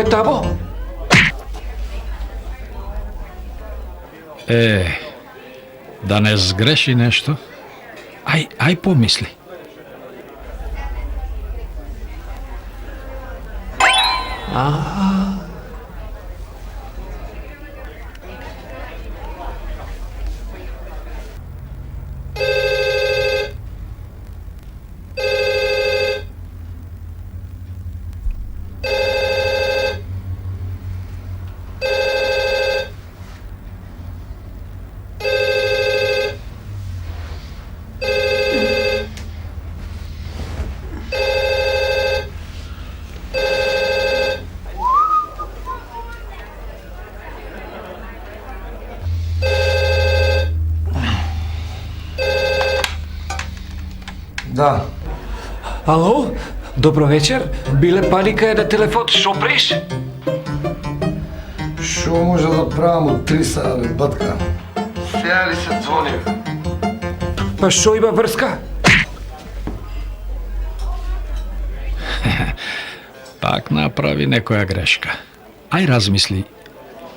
тамо? Да не сгреши нешто? Ај помисли. Да. Ало? Добро вечер. Биле паника е на телефон. Шо преш? Шо може да правам од 3 сата, бе, батка? Сега ли се звони? Па шо има врска? Пак направи некоја грешка. Ај размисли,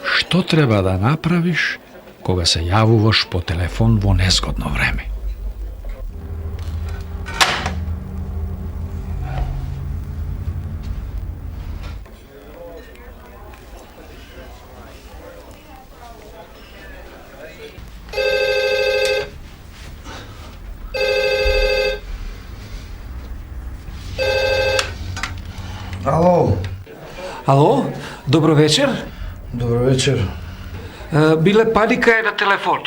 што треба да направиш кога се јавуваш по телефон во незгодно време? Ало, Ало? Добро вечер. добро вечер. Биле паника е на телефон.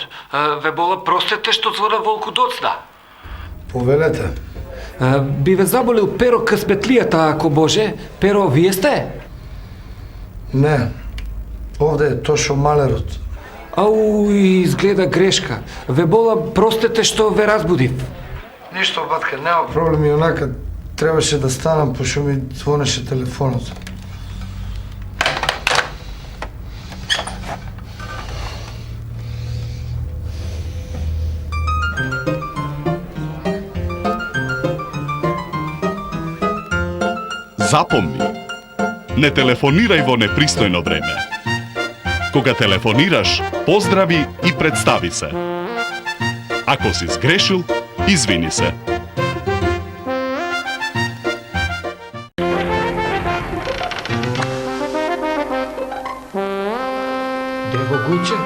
Ве бола простете што звона волку доцна. Повелете. Би ве заболил Перо късметлијата, ако може. Перо, вие сте? Не, овде е Тошо Малерот. Ау, изгледа грешка. Ве бола простете што ве разбудив. Ништо, батка, нема проблем и онака требаше да станам, пошто ми звонеше телефонот. Запомни, не телефонирај во непристојно време. Кога телефонираш, поздрави и представи се. Ако си сгрешил, извини се. Древогуче?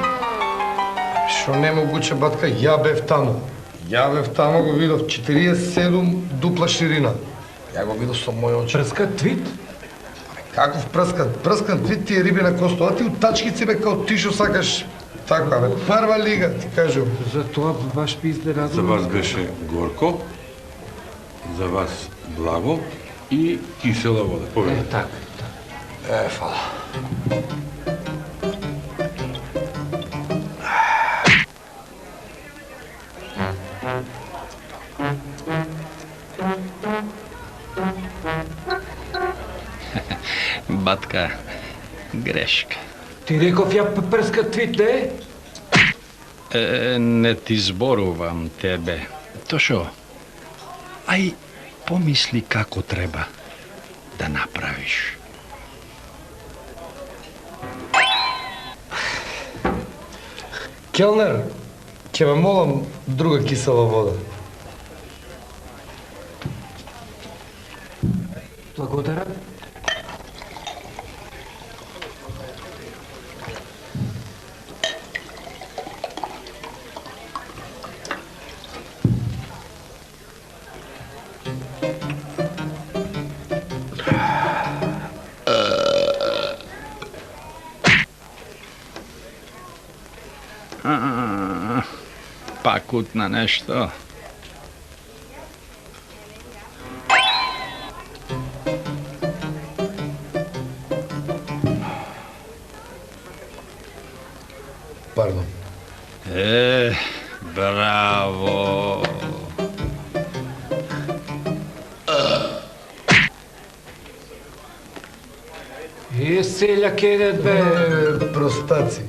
Шо не могуче, батка, ја бев таму. Ја бев таму, го видов 47 дупла ширина. Ја го видов со мој очи. Прска твит? Каков прскат? Прскат твит ти е риби на косто, а ти у тачкици бе као ти шо сакаш. Така бе, прва лига, ти кажу. За тоа баш би За изненадува. вас беше горко, за вас благо и кисела вода. Повеќе. Така. Фала. Батка, грешка. Ти реков ја прска твит, не? Не ти зборувам тебе. Тошо, ај помисли како треба да направиш. Келнер, ќе ве молам друга кисела вода. Благодарам. Пак утна нешто. Пардон. Браво. Селјак еден, бе. Простаци.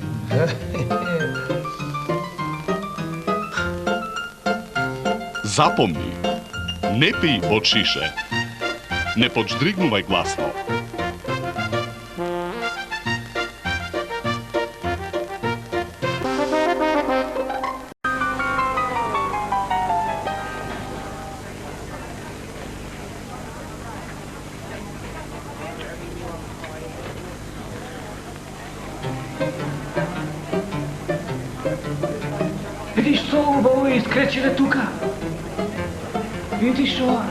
Запомни, не пий од шише. Не подждригнувај гласно. Видиш што убаво е искречене тука? Видиш ова?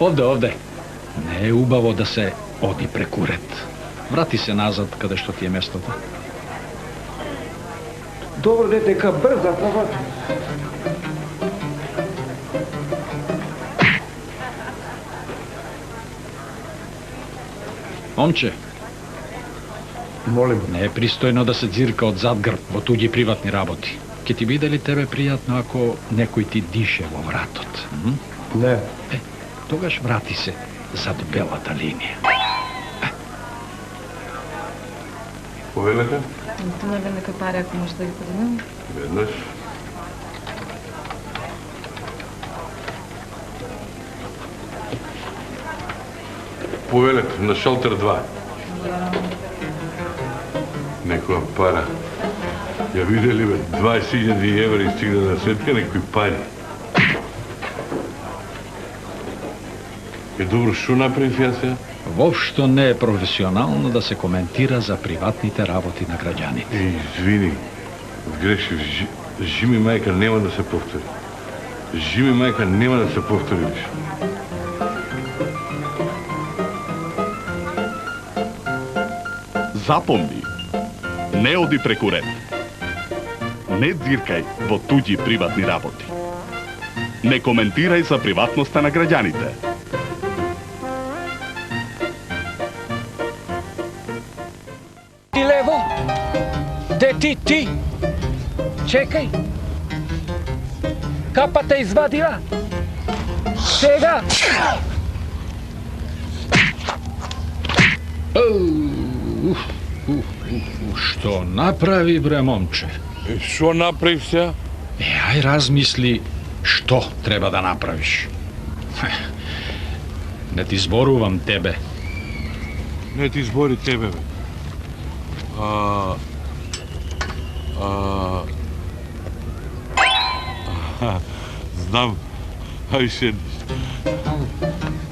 Овде. Не е убаво да се оди преку ред. Врати се назад каде што ти е местото. Добро дека брза повати. Момче, Молим. не е пристојно да се дзирка од зад грб во туѓи приватни работи. Ке ти биде ли тебе пријатно ако некој ти дише во вратот? Не. Тогаш врати се зад белата линија. Повелете? Tu ne vem, nekaj pare, ako možeš da gi podelim. Веднаш. Повелете, на шалтер 2. Некоја пара. Ја видели бе, 20.000 евра стигна на сметка, некои пари. Е добро, што направив јас сега? Воопшто не е професионално да се коментира за приватните работи на граѓаните. Извини, сгрешив. Жими мајка нема да се повтори. Жими мајка нема да се повтори више. Запомни, не оди преку ред. Не дзиркај во туѓи приватни работи. Не коментирај за приватноста на граѓаните. Ти лево? Де ти? Чекај. Капата извадила. Сега. Што направи, бре, момче? Што направив сега? Ај размисли што треба да направиш. Не ти зборувам тебе. Не ти збори тебе, бе. Знам. Ај седиш.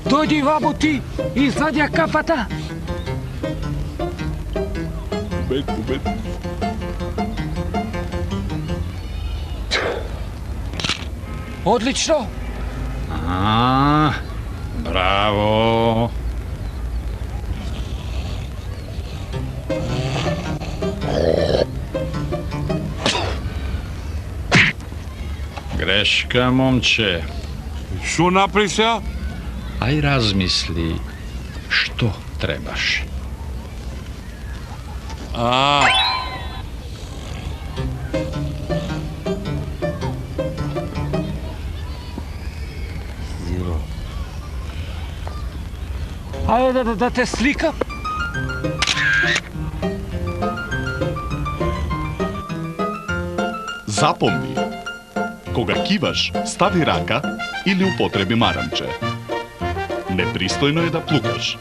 Дојди ваму ти, извадја капата. Бет. Одлично. Браво. Грешка, момче. Што направи сега? Ај размисли што требаш. Ајде да те сликам. Запомни, кога киваш, стави рака или употреби марамче. Непристојно е да плукаш.